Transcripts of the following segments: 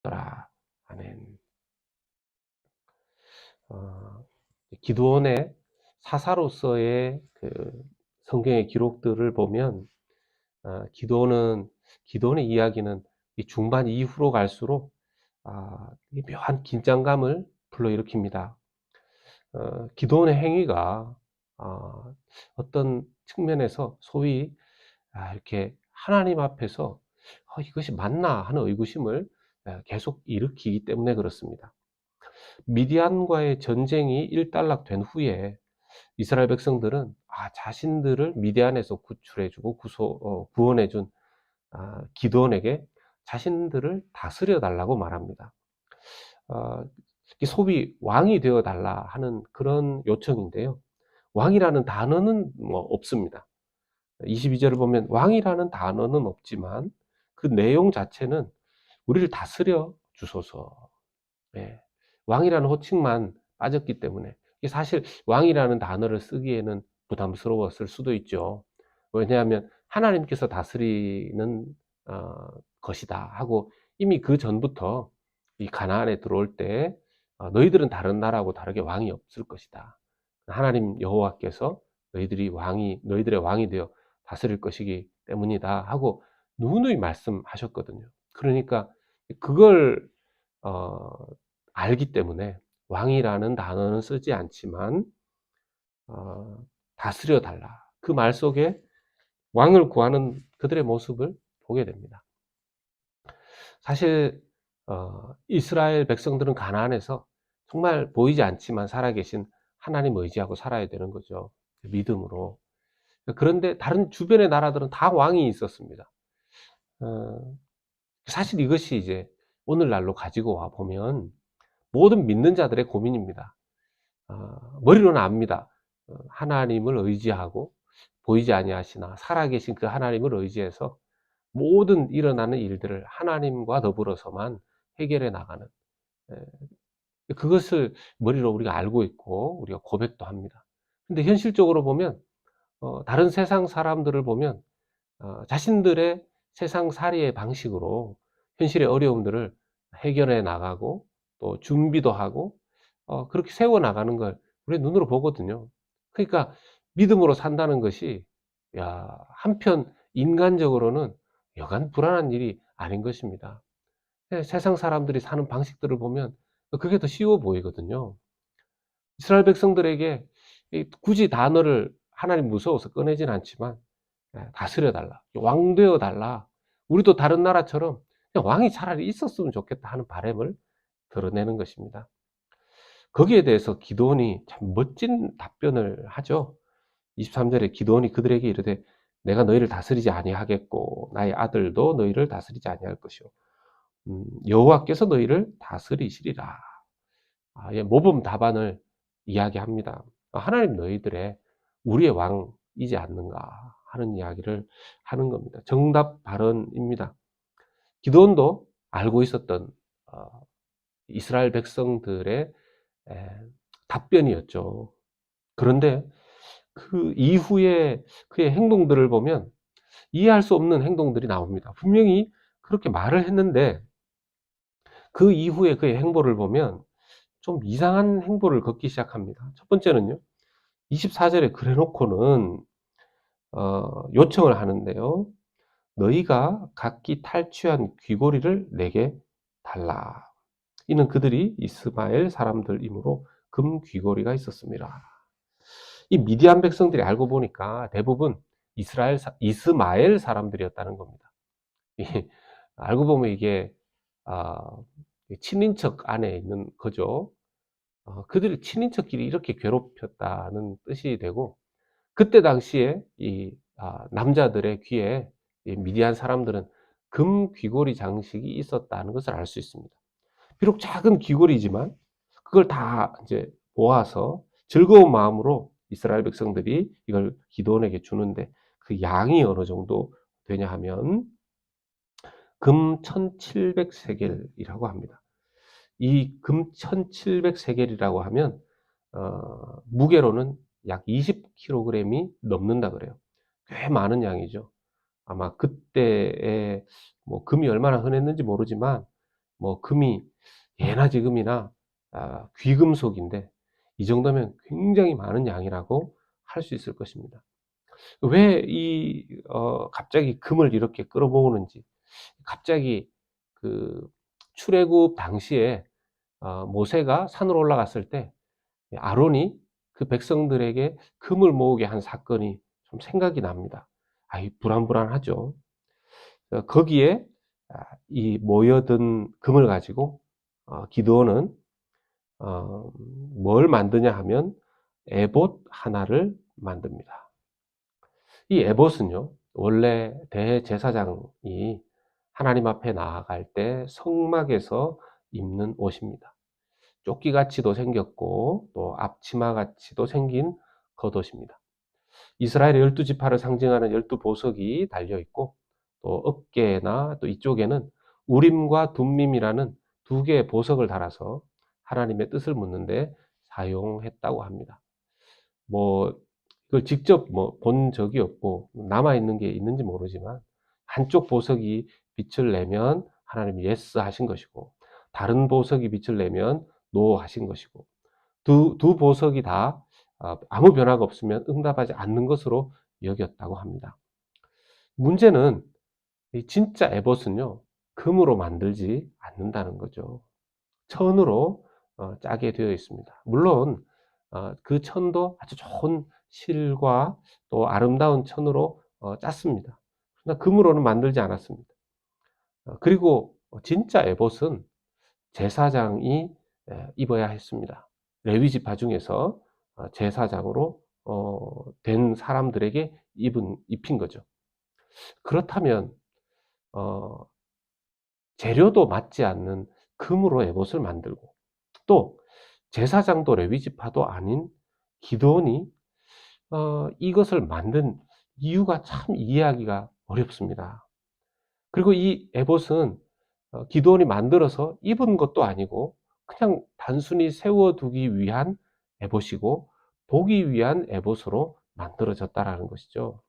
아멘. 기드온의 사사로서의 그 성경의 기록들을 보면 기드온의 이야기는 이 중반 이후로 갈수록 이 묘한 긴장감을 불러일으킵니다. 기드온의 행위가 어떤 측면에서 소위 이렇게 하나님 앞에서 이것이 맞나 하는 의구심을 계속 일으키기 때문에 그렇습니다. 미디안과의 전쟁이 일단락된 후에 이스라엘 백성들은 자신들을 미디안에서 구출해주고 구원해준 기드온에게 자신들을 다스려 달라고 말합니다. 소위 왕이 되어 달라 하는 그런 요청인데요. 왕이라는 단어는 없습니다. 22절을 보면 왕이라는 단어는 없지만 그 내용 자체는 우리를 다스려 주소서. 예. 왕이라는 호칭만 빠졌기 때문에 사실 왕이라는 단어를 쓰기에는 부담스러웠을 수도 있죠. 왜냐하면 하나님께서 다스리는 것이다 하고 이미 그 전부터 이 가나안에 들어올 때 너희들은 다른 나라하고 다르게 왕이 없을 것이다. 하나님 여호와께서 너희들의 왕이 되어 다스릴 것이기 때문이다 하고 누누이 말씀하셨거든요. 그러니까 그걸 알기 때문에 왕이라는 단어는 쓰지 않지만 다스려 달라. 그 말 속에 왕을 구하는 그들의 모습을 보게 됩니다. 사실 이스라엘 백성들은 가나안에서 정말 보이지 않지만 살아계신 하나님 의지하고 살아야 되는 거죠. 믿음으로. 그런데 다른 주변의 나라들은 다 왕이 있었습니다. 사실 이것이 이제 오늘날로 가지고 와 보면 모든 믿는 자들의 고민입니다. 머리로는 압니다. 하나님을 의지하고 보이지 아니하시나 살아계신 그 하나님을 의지해서 모든 일어나는 일들을 하나님과 더불어서만 해결해 나가는, 그것을 머리로 우리가 알고 있고 우리가 고백도 합니다. 근데 현실적으로 보면 다른 세상 사람들을 보면 자신들의 세상살이의 방식으로 현실의 어려움들을 해결해 나가고 또 준비도 하고 그렇게 세워나가는 걸 우리 눈으로 보거든요. 그러니까 믿음으로 산다는 것이 한편 인간적으로는 여간 불안한 일이 아닌 것입니다. 세상 사람들이 사는 방식들을 보면 그게 더 쉬워 보이거든요. 이스라엘 백성들에게 굳이 단어를 하나님 무서워서 꺼내진 않지만 다스려 달라, 왕 되어 달라, 우리도 다른 나라처럼 그냥 왕이 차라리 있었으면 좋겠다 하는 바람을 드러내는 것입니다. 거기에 대해서 기드온이 참 멋진 답변을 하죠. 23절에 기드온이 그들에게 이르되 내가 너희를 다스리지 아니하겠고 나의 아들도 너희를 다스리지 아니할 것이요 여호와께서 너희를 다스리시리라. 모범 답안을 이야기합니다. 하나님 너희들의 우리의 왕이지 않는가 하는 이야기를 하는 겁니다. 정답 발언입니다. 기드온도 알고 있었던 이스라엘 백성들의 답변이었죠. 그런데 그 이후에 그의 행동들을 보면 이해할 수 없는 행동들이 나옵니다. 분명히 그렇게 말을 했는데 그 이후에 그의 행보를 보면 좀 이상한 행보를 걷기 시작합니다. 첫 번째는요, 24절에 그래 놓고는 요청을 하는데요. 너희가 각기 탈취한 귀고리를 내게 달라. 이는 그들이 이스마엘 사람들이므로 금 귀고리가 있었습니다. 이 미디안 백성들이 알고 보니까 대부분 이스마엘 사람들이었다는 겁니다. 알고 보면 이게 친인척 안에 있는 거죠. 그들이 친인척끼리 이렇게 괴롭혔다는 뜻이 되고, 그때 당시에 이 남자들의 귀에 미디안 사람들은 금 귀고리 장식이 있었다는 것을 알 수 있습니다. 비록 작은 귀고리지만 그걸 다 이제 모아서 즐거운 마음으로 이스라엘 백성들이 이걸 기드온에게 주는데 그 양이 어느 정도 되냐 하면 금 1700세겔이라고 합니다. 이 금 1700세겔이라고 하면 무게로는 약 20kg이 넘는다 그래요. 꽤 많은 양이죠. 아마 그때에 금이 얼마나 흔했는지 모르지만 뭐 금이 예나지 금이나 귀금속인데 이 정도면 굉장히 많은 양이라고 할 수 있을 것입니다. 왜 갑자기 금을 이렇게 끌어모으는지, 갑자기 그 출애굽 당시에 모세가 산으로 올라갔을 때 아론이 그 백성들에게 금을 모으게 한 사건이 좀 생각이 납니다. 불안불안하죠. 거기에 이 모여든 금을 가지고 기드온은 뭘 만드냐 하면 에봇 하나를 만듭니다. 이 에봇은요, 원래 대제사장이 하나님 앞에 나아갈 때 성막에서 입는 옷입니다. 조끼같이도 생겼고 또 앞치마같이도 생긴 겉옷입니다. 이스라엘의 12지파를 상징하는 12보석이 달려있고 또 어깨나 또 이쪽에는 우림과 둠밈이라는 두 개의 보석을 달아서 하나님의 뜻을 묻는데 사용했다고 합니다. 그걸 직접 본 적이 없고 남아있는 게 있는지 모르지만 한쪽 보석이 빛을 내면 하나님이 예스 하신 것이고 다른 보석이 빛을 내면 노 하신 것이고 두 보석이 다 아무 변화가 없으면 응답하지 않는 것으로 여겼다고 합니다. 문제는 이 진짜 에봇은요, 금으로 만들지 않는다는 거죠. 천으로 짜게 되어 있습니다. 물론 그 천도 아주 좋은 실과 또 아름다운 천으로 짰습니다. 그러나 금으로는 만들지 않았습니다. 그리고 진짜 에봇은 제사장이 입어야 했습니다. 레위 지파 중에서 제사장으로 된 사람들에게 입힌 거죠. 그렇다면 재료도 맞지 않는 금으로 에봇을 만들고 또 제사장도 레위 지파도 아닌 기드온이 이것을 만든 이유가 참 이해하기가 어렵습니다. 그리고 이 에봇은 기드온이 만들어서 입은 것도 아니고 그냥 단순히 세워두기 위한 에봇이고 보기 위한 에봇으로 만들어졌다라는 것이죠.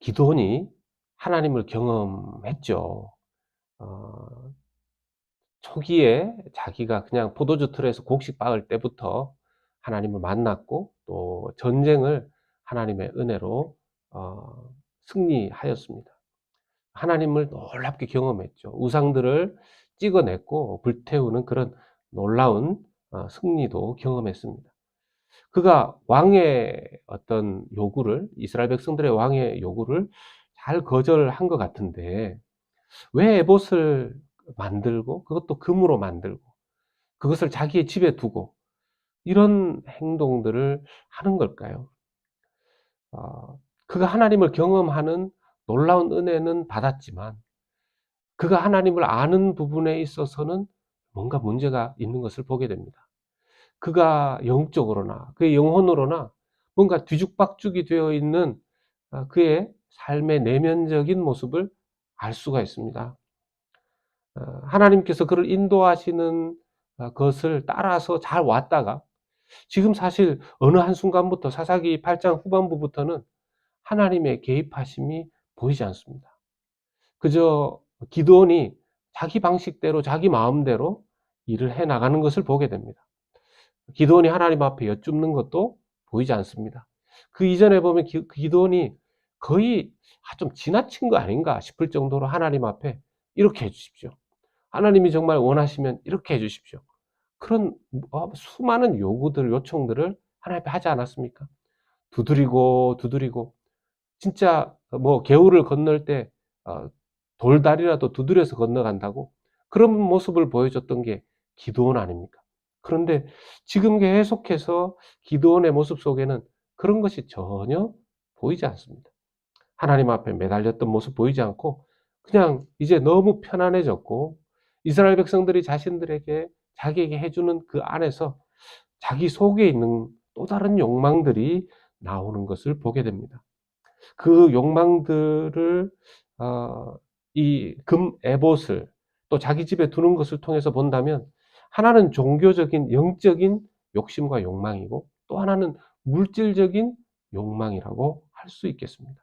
기드온이 하나님을 경험했죠. 초기에 자기가 그냥 포도주 틀에서 곡식 빻을 때부터 하나님을 만났고 또 전쟁을 하나님의 은혜로 승리하였습니다. 하나님을 놀랍게 경험했죠. 우상들을 찍어냈고 불태우는 그런 놀라운 승리도 경험했습니다. 그가 왕의 어떤 요구를, 이스라엘 백성들의 왕의 요구를 잘 거절한 것 같은데 왜 에봇을 만들고 그것도 금으로 만들고 그것을 자기의 집에 두고 이런 행동들을 하는 걸까요? 그가 하나님을 경험하는 놀라운 은혜는 받았지만 그가 하나님을 아는 부분에 있어서는 뭔가 문제가 있는 것을 보게 됩니다. 그가 영적으로나 그의 영혼으로나 뭔가 뒤죽박죽이 되어 있는 그의 삶의 내면적인 모습을 알 수가 있습니다. 하나님께서 그를 인도하시는 것을 따라서 잘 왔다가 지금 사실 어느 한순간부터 사사기 8장 후반부부터는 하나님의 개입하심이 보이지 않습니다. 그저 기드온이 자기 방식대로 자기 마음대로 일을 해 나가는 것을 보게 됩니다. 기드온이 하나님 앞에 여쭙는 것도 보이지 않습니다. 그 이전에 보면 기드온이 거의 좀 지나친 거 아닌가 싶을 정도로 하나님 앞에 이렇게 해주십시오. 하나님이 정말 원하시면 이렇게 해주십시오. 그런 수많은 요구들, 요청들을 하나님 앞에 하지 않았습니까? 두드리고 진짜 개울을 건널 때 돌다리라도 두드려서 건너간다고 그런 모습을 보여줬던 게 기드온 아닙니까? 그런데 지금 계속해서 기드온의 모습 속에는 그런 것이 전혀 보이지 않습니다. 하나님 앞에 매달렸던 모습 보이지 않고 그냥 이제 너무 편안해졌고 이스라엘 백성들이 자기에게 해주는 그 안에서 자기 속에 있는 또 다른 욕망들이 나오는 것을 보게 됩니다. 그 욕망들을 이 금 에봇을 또 자기 집에 두는 것을 통해서 본다면 하나는 종교적인 영적인 욕심과 욕망이고 또 하나는 물질적인 욕망이라고 할 수 있겠습니다.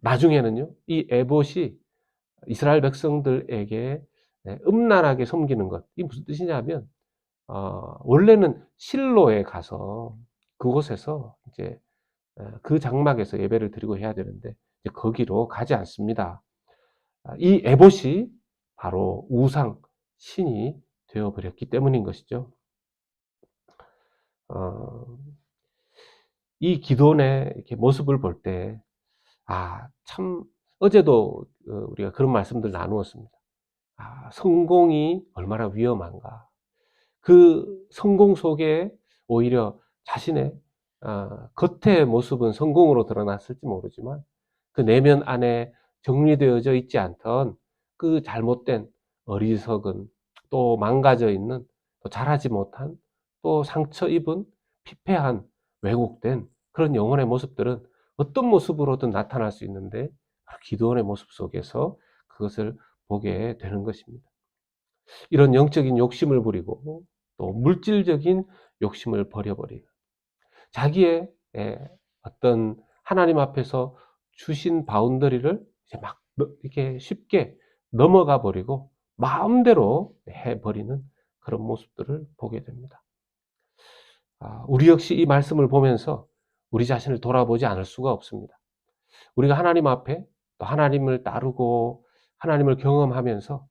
나중에는요, 이 에봇이 이스라엘 백성들에게 음란하게 섬기는 것. 이게 무슨 뜻이냐면, 원래는 실로에 가서 그곳에서 이제 그 장막에서 예배를 드리고 해야 되는데, 이제 거기로 가지 않습니다. 이 에봇이 바로 우상, 신이 되어버렸기 때문인 것이죠. 이 기도원의 이렇게 모습을 볼 때, 참, 어제도 우리가 그런 말씀들 나누었습니다. 성공이 얼마나 위험한가. 그 성공 속에 오히려 자신의 겉의 모습은 성공으로 드러났을지 모르지만 그 내면 안에 정리되어져 있지 않던 그 잘못된 어리석은, 또 망가져 있는, 또 자라지 못한, 또 상처 입은, 피폐한, 왜곡된 그런 영혼의 모습들은 어떤 모습으로든 나타날 수 있는데, 기도원의 모습 속에서 그것을 보게 되는 것입니다. 이런 영적인 욕심을 부리고 또 물질적인 욕심을 버려버리는, 자기의 어떤 하나님 앞에서 주신 바운더리를 이제 막 이렇게 쉽게 넘어가 버리고 마음대로 해버리는 그런 모습들을 보게 됩니다. 우리 역시 이 말씀을 보면서 우리 자신을 돌아보지 않을 수가 없습니다. 우리가 하나님 앞에 또 하나님을 따르고 하나님을 경험하면서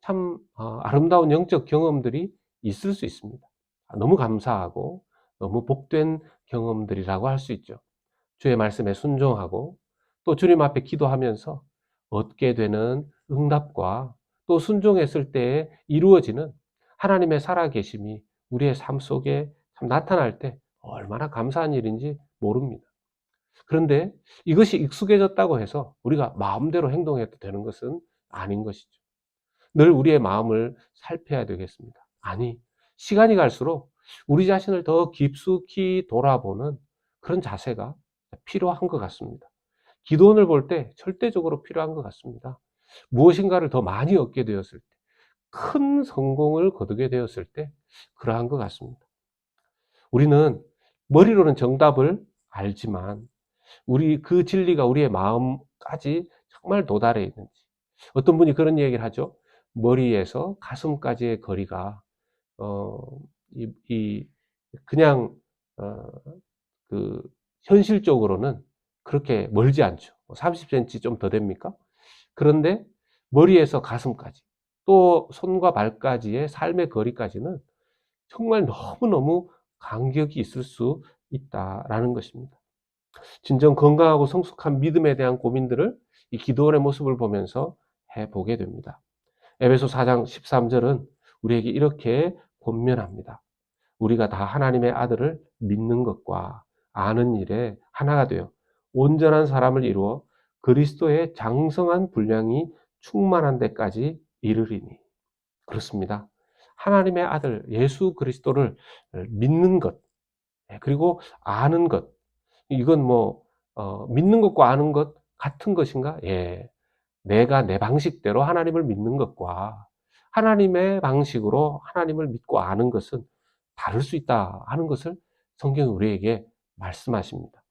참 아름다운 영적 경험들이 있을 수 있습니다. 너무 감사하고 너무 복된 경험들이라고 할 수 있죠. 주의 말씀에 순종하고 또 주님 앞에 기도하면서 얻게 되는 응답과 또 순종했을 때에 이루어지는 하나님의 살아계심이 우리의 삶 속에 참 나타날 때 얼마나 감사한 일인지 모릅니다. 그런데 이것이 익숙해졌다고 해서 우리가 마음대로 행동해도 되는 것은 아닌 것이죠. 늘 우리의 마음을 살펴야 되겠습니다. 아니, 시간이 갈수록 우리 자신을 더 깊숙이 돌아보는 그런 자세가 필요한 것 같습니다. 기도원을 볼 때 절대적으로 필요한 것 같습니다. 무엇인가를 더 많이 얻게 되었을 때, 큰 성공을 거두게 되었을 때 그러한 것 같습니다. 우리는 머리로는 정답을 알지만 우리 그 진리가 우리의 마음까지 정말 도달해 있는지. 어떤 분이 그런 얘기를 하죠. 머리에서 가슴까지의 거리가 어, 그냥 그 현실적으로는 그렇게 멀지 않죠. 30cm 좀 더 됩니까? 그런데 머리에서 가슴까지, 또 손과 발까지의 삶의 거리까지는 정말 너무너무 간격이 있을 수 있다라는 것입니다. 진정 건강하고 성숙한 믿음에 대한 고민들을 이 기도원의 모습을 보면서 해보게 됩니다. 에베소 4장 13절은 우리에게 이렇게 권면합니다. 우리가 다 하나님의 아들을 믿는 것과 아는 일에 하나가 되어 온전한 사람을 이루어 그리스도의 장성한 분량이 충만한 데까지 이르리니. 그렇습니다. 하나님의 아들 예수 그리스도를 믿는 것, 그리고 아는 것, 이건 믿는 것과 아는 것 같은 것인가? 예. 내가 내 방식대로 하나님을 믿는 것과 하나님의 방식으로 하나님을 믿고 아는 것은 다를 수 있다 하는 것을 성경이 우리에게 말씀하십니다.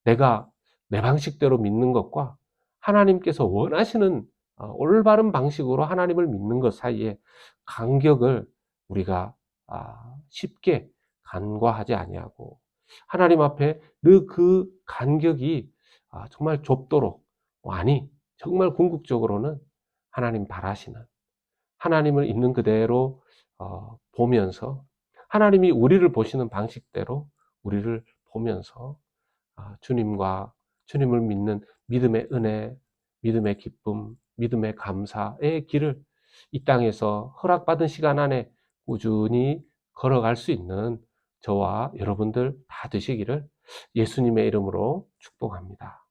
내가 내 방식대로 믿는 것과 하나님께서 원하시는 올바른 방식으로 하나님을 믿는 것 사이에 간격을 우리가 쉽게 간과하지 아니하고 하나님 앞에 늘 그 간격이 정말 좁도록, 아니 정말 궁극적으로는 하나님 바라시는, 하나님을 있는 그대로 보면서 하나님이 우리를 보시는 방식대로 우리를 보면서 주님과 주님을 믿는 믿음의 은혜, 믿음의 기쁨, 믿음의 감사의 길을 이 땅에서 허락받은 시간 안에 꾸준히 걸어갈 수 있는 저와 여러분들 다 되시기를 예수님의 이름으로 축복합니다.